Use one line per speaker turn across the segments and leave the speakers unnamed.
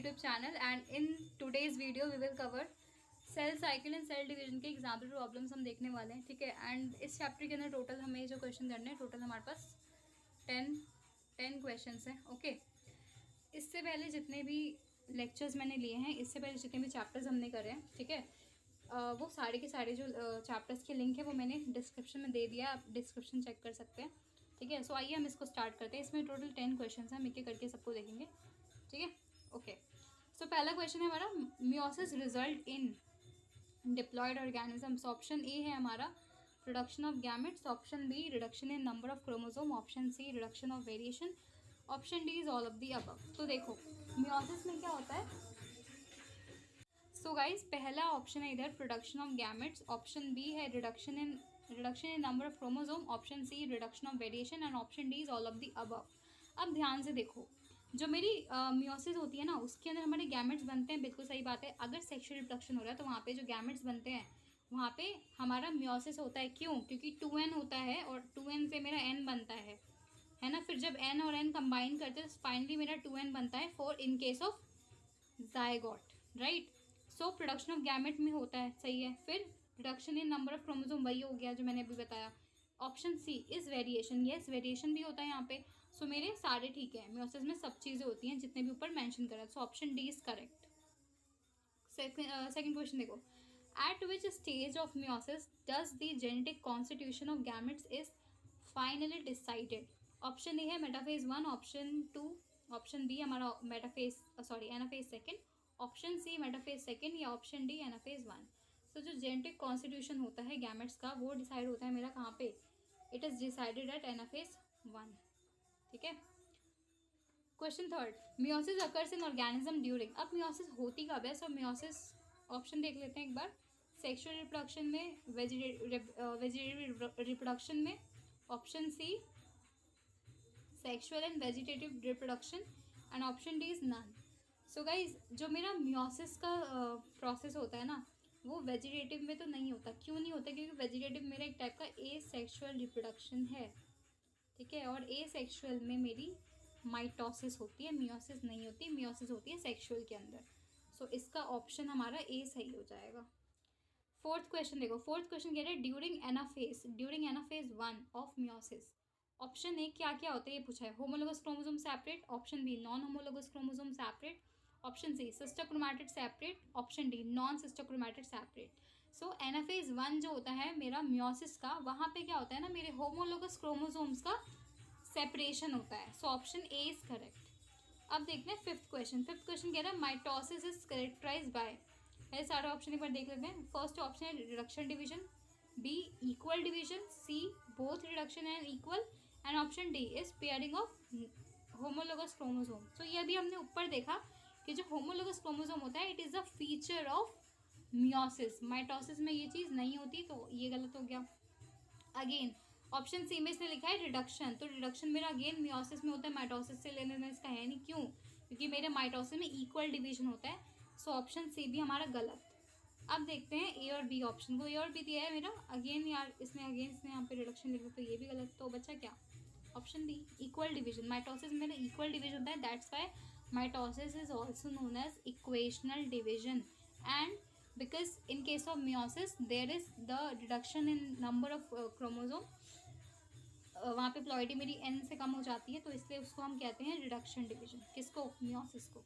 YouTube channel, and in today's video we will cover cell cycle and cell division के example problems हम देखने वाले हैं। ठीक है, एंड इस चैप्टर के अंदर टोटल हमें जो क्वेश्चन करने हैं, टोटल हमारे पास 10 क्वेश्चंस हैं। ओके, इससे पहले जितने भी लेक्चर्स मैंने लिए हैं, इससे पहले जितने भी चैप्टर्स हमने करे हैं, ठीक है, वो सारे के सारे जो चैप्टर्स के लिंक है वो मैंने डिस्क्रिप्शन में दे दिया, आप डिस्क्रिप्शन चेक कर सकते हैं। ठीक है, सो आइए हम इसको स्टार्ट करते हैं। इसमें टोटल 10 क्वेश्चन हैं, हम एक एक करके सबको देखेंगे। ठीक है, ओके। सो पहला क्वेश्चन है हमारा, meiosis result in diploid organisms. Option A है हमारा production of gametes, option B reduction in number of chromosome, option C reduction of variation, option D is all of the above. तो देखो meiosis में क्या होता है। सो गाइज पहला option है इधर production of gametes, option B है reduction in number of chromosome, option C reduction of variation and option D is all of the above. अब ध्यान से देखो, जो मेरी मियोसिस होती है ना, उसके अंदर हमारे गैमेट्स बनते हैं, बिल्कुल सही बात है। अगर सेक्सुअल रिप्रोडक्शन हो रहा है तो वहाँ पे जो गैमेट्स बनते हैं वहाँ पे हमारा मियोसिस होता है। क्यों? क्योंकि 2n होता है और 2n से मेरा n बनता है ना। फिर जब n और n कंबाइन करते हैं तो फाइनली मेरा 2n बनता है for in case of zygote, right. So production of gamete में होता है, सही है। फिर reduction in number of chromosome वही हो गया जो मैंने अभी बताया। Option C is variation, yes variation भी होता है यहाँ पे। सो मेरे सारे ठीक है, मियोसिस में सब चीज़ें होती हैं जितने भी ऊपर मेंशन करा। So option D is correct. Second question देखो, at which stage of meiosis does the genetic constitution of gametes is finally decided. Option A है मेटाफेज 1, ऑप्शन 2, ऑप्शन बी हमारा anaphase second, option C metaphase second या option D anaphase 1। So जो genetic constitution होता है gametes का वो decide होता है मेरा कहाँ पे, it is decided at anaphase 1। ठीक है, question third, meiosis occurs in organism during. अब मियोसिस होती कब है? सो मियोसिस ऑप्शन देख लेते हैं एक बार, सेक्सुअल रिप्रोडक्शन में, वेजिटेटिव रिप्रोडक्शन में, option C sexual and vegetative reproduction and option D is none. So guys जो मेरा मियोसिस का प्रोसेस होता है ना, वो वेजिटेटिव में तो नहीं होता। क्यों नहीं होता? क्योंकि वेजिटेटिव मेरा एक टाइप का ए सेक्शुअल रिप्रोडक्शन है, ठीक है, और ए सेक्शुअल में मेरी माइटोसिस होती है, मियोसिस नहीं होती। मियोसिस होती है सेक्शुअल के अंदर। सो इसका ऑप्शन हमारा ए सही हो जाएगा। फोर्थ क्वेश्चन देखो, फोर्थ क्वेश्चन कह रहे हैं during anaphase 1 of meiosis. Option A क्या क्या होता है ये पूछा है, homologous chromosome separate, option B non homologous chromosome separate, option C sister chromatid separate, option D non sister chromatid separate. So anaphase 1 जो होता है मेरा मियोसिस का, वहाँ पे क्या होता है ना, मेरे होमोलोगस क्रोमोसोम्स का सेपरेशन होता है। So option A is correct. अब देखते हैं फिफ्थ क्वेश्चन कह रहा है माइटोसिस इज कैरेक्टराइज बाय। पहले सारे ऑप्शन एक बार देख लेते हैं। फर्स्ट ऑप्शन है reduction division, B equal division, C both reduction and equal and option D is pairing of homologous chromosome. तो ये अभी हमने ऊपर देखा कि जो होमोलोगस क्रोमोसोम होता है it is a feature of meiosis. Mitosis में ये चीज़ नहीं होती, तो ये गलत हो गया। अगेन ऑप्शन सी में इसने लिखा है रिडक्शन, तो रिडक्शन मेरा अगेन मियोसिस में होता है, माइटोसिस से लेने में इसका है नहीं। क्यों? क्योंकि मेरे माइटोसिस में इक्वल डिवीजन होता है। सो ऑप्शन सी भी हमारा गलत। अब देखते हैं ए और बी ऑप्शन को। ए और बी दिया है मेरा, अगेन यार इसने यहाँ पे रिडक्शन लिखा, तो ये भी गलत। तो बचा क्या? Option D equal division. Mitosis में इक्वल डिवीजन होता है, that's why mitosis is also known as equational division. And because in case of meiosis there is the reduction in number of chromosome, वहाँ पे प्लॉइडी मेरी n से कम हो जाती है, तो इसलिए उसको हम कहते हैं रिडक्शन डिवीजन। किसको? मियोसिस को।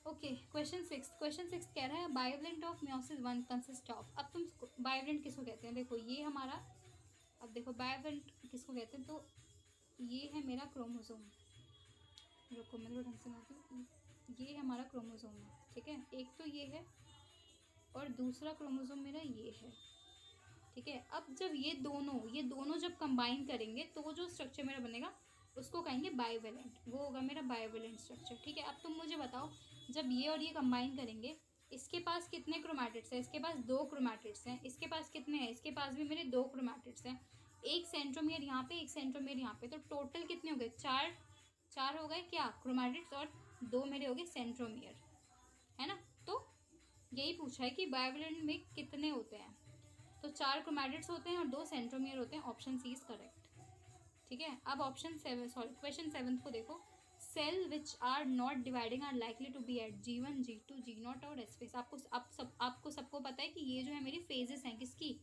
ओके, क्वेश्चन सिक्स कह रहा है bivalent of meiosis 1 consist of. अब तुम बायोवेलेंट किसको कहते हैं? देखो ये हमारा, अब देखो बायोवेलेंट किसको कहते हैं, तो ये है मेरा क्रोमोसोम। रुको मैं थोड़ा ढंग से बताती हूँ। ये हमारा क्रोमोसोम है, ठीक है, एक तो ये है और दूसरा क्रोमोसोम मेरा ये है, ठीक है। अब जब ये दोनों जब कंबाइन करेंगे तो जो स्ट्रक्चर मेरा बनेगा उसको कहेंगे बायोवेलेंट, वो होगा मेरा बायोवेलेंट स्ट्रक्चर, ठीक है। अब तुम मुझे बताओ, जब ये और ये कंबाइन करेंगे, इसके पास कितने क्रोमैटिड्स हैं? इसके पास 2 क्रोमैटिड्स हैं। इसके पास कितने हैं? इसके पास भी मेरे 2 क्रोमैटिड्स हैं। एक सेंट्रोमियर यहाँ पे, एक सेंट्रोमियर यहाँ पे, तो टोटल कितने हो गए? 4 हो गए क्या क्रोमैटिड्स, और 2 मेरे हो गए सेंट्रोमियर, है ना। तो यही पूछा है कि बायोवेलेंट में कितने होते हैं, तो 4 क्रोमैटिड्स होते हैं और 2 सेंट्रोमियर होते हैं। ऑप्शन सी इज करेक्ट, ठीक है। अब क्वेश्चन 7 को देखो, cell which are not dividing are likely to be at G1, G2, G0 और S फेज। आपको सबको पता है कि ये जो है मेरी फेजेस हैं किसकी,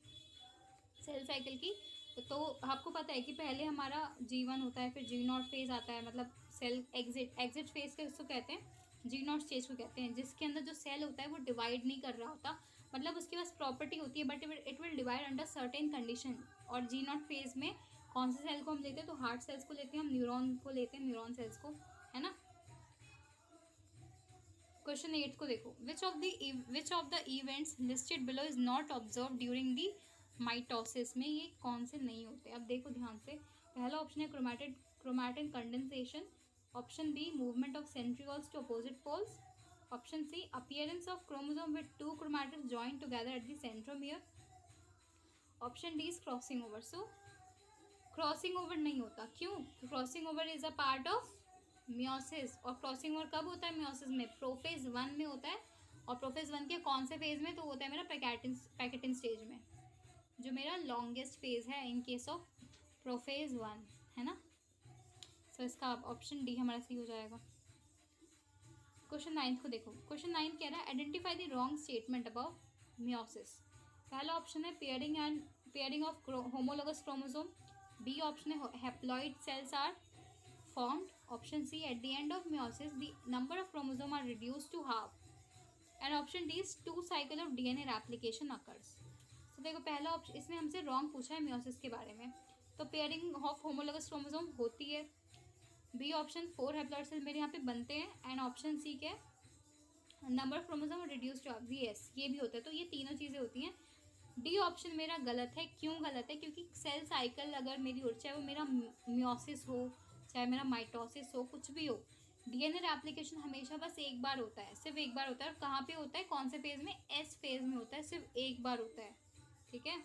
सेल साइकिल की। तो आपको पता है कि पहले हमारा G1 होता है, फिर G0 फेज आता है, मतलब सेल एग्जिट फेज के उसको कहते हैं, G0 स्टेज को कहते हैं, जिसके अंदर जो सेल होता है वो डिवाइड नहीं कर रहा होता, मतलब उसके पास प्रॉपर्टी होती है but it will divide under certain condition. और G0 फेज में कौन से सेल को हम लेते हैं, तो हार्ट सेल्स को लेते हैं, हम न्यूरॉन को लेते हैं, न्यूरॉन सेल्स को, है ना। क्वेश्चन 8 को देखो, which of the events listed below is not observe during the mitosis. में ये कौन से नहीं होते, अब देखो ध्यान से। पहला ऑप्शन है chromatin condensation, option B movement of centrioles to opposite poles, option C appearance of chromosome with 2 chromatids joined together at the centromere, option D is crossing over. So crossing over नहीं होता, क्यों? Crossing over is a part of meiosis, और crossing over कब होता है meiosis में? Prophase 1 में होता है, और प्रोफेज 1 के कौन से फेज में? तो होता है मेरा पैकेटिन स्टेज में, जो मेरा लॉन्गेस्ट फेज है इन केस ऑफ प्रोफेज 1, है ना। सो इसका ऑप्शन डी हमारा सही हो जाएगा। क्वेश्चन 9 को देखो, क्वेश्चन 9 कह रहा है identify the wrong statement about meiosis. पहला ऑप्शन है pairing of homologous chromosome, B option है haploid cells are formed, option C at the end of meiosis the number of chromosome are reduced to half, and option D is 2 cycle of DNA replication occurs। तो देखो पहला option, इसमें हमसे wrong पूछा है meiosis के बारे में, तो पेयरिंग ऑफ होमोलोगस क्रोमोसोम होती है, बी ऑप्शन 4 हैप्लॉइड सेल मेरे यहाँ पे बनते हैं, एंड ऑप्शन सी क्या है number of chromosome reduce to half, yes ये भी होता है, तो ये तीनों चीज़ें होती हैं। डी ऑप्शन मेरा गलत है, क्यों गलत है? क्योंकि सेल साइकिल अगर मेरी हो, चाहे वो मेरा मियोसिस हो, चाहे मेरा माइटोसिस हो, कुछ भी हो, डीएनए एप्लीकेशन हमेशा बस एक बार होता है, सिर्फ एक बार होता है। और कहाँ पे होता है, कौन से फेज में? एस फेज में होता है, सिर्फ एक बार होता है, ठीक है।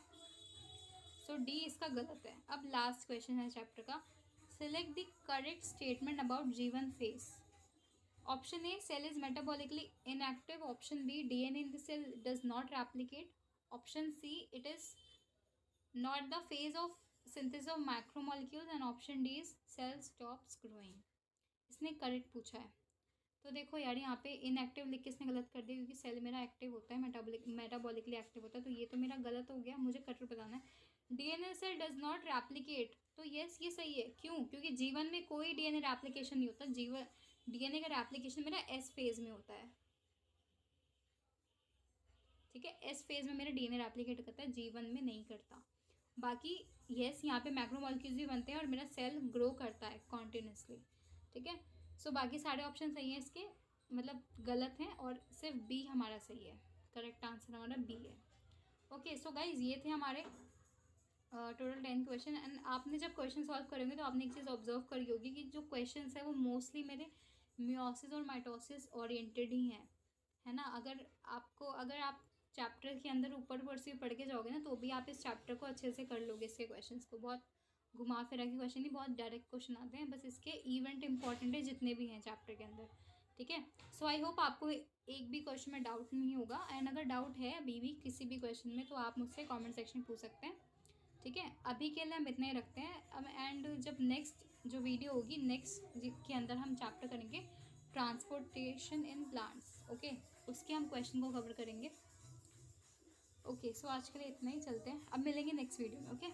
सो डी इसका गलत है। अब लास्ट क्वेश्चन है चैप्टर का, select the correct statement about G1 phase. Option A cell is metabolically inactive, option B DNA in the cell does not replicate, option C it is not the phase of synthesis of macromolecules, and option D is cell stops growing। इसने correct पूछा है, तो देखो यार यहाँ पे inactive लिख के इसने गलत कर दिया, क्योंकि सेल मेरा एक्टिव होता है, मेटाबॉलिकली एक्टिव होता है, तो ये तो मेरा गलत हो गया, मुझे करेक्ट बताना है। DNA cell does not replicate, तो यस ये सही है, क्यों? क्योंकि G1 में कोई डीएनए रेप्लिकेशन नहीं होता, डीएनए का रेप्लिकेशन मेरा एस फेज में होता है, ठीक है, एस फेज में मेरा डीएनए रेप्लिकेट करता है, G1 में नहीं करता। बाकी यस यहाँ पे मैक्रोमोलेक्यूल्स भी बनते हैं और मेरा सेल ग्रो करता है कॉन्टिन्यूसली, ठीक है। सो बाकी सारे ऑप्शन सही हैं इसके, मतलब गलत हैं, और सिर्फ बी हमारा सही है, करेक्ट आंसर हमारा बी है। ओके सो गाइज ये थे हमारे टोटल 10 क्वेश्चन। एंड आपने जब क्वेश्चन सॉल्व करेंगे तो आपने एक चीज़ ऑब्जर्व करी होगी कि जो क्वेश्चन है वो मोस्टली मेरे मियोसिस और माइटोसिस ओरिएंटेड ही हैं, है ना। अगर आप चैप्टर के अंदर ऊपर से पढ़ के जाओगे ना, तो भी आप इस चैप्टर को अच्छे से कर लोगे। इसके क्वेश्चंस को बहुत घुमा फिरा के क्वेश्चन नहीं, बहुत डायरेक्ट क्वेश्चन आते हैं, बस इसके इवेंट इंपॉर्टेंट है जितने भी हैं चैप्टर के अंदर, ठीक है। सो आई होप आपको एक भी क्वेश्चन में डाउट नहीं होगा, एंड अगर डाउट है अभी भी किसी भी क्वेश्चन में तो आप मुझसे कॉमेंट सेक्शन में पूछ सकते हैं, ठीक है। अभी के लिए हम इतना ही रखते हैं अब, एंड जब नेक्स्ट जो वीडियो होगी नेक्स्ट के अंदर हम चैप्टर करेंगे ट्रांसपोर्टेशन इन प्लांट्स, ओके, उसके हम क्वेश्चन को कवर करेंगे। ओके सो आज के लिए इतना ही, चलते हैं, अब मिलेंगे नेक्स्ट वीडियो में, ओके।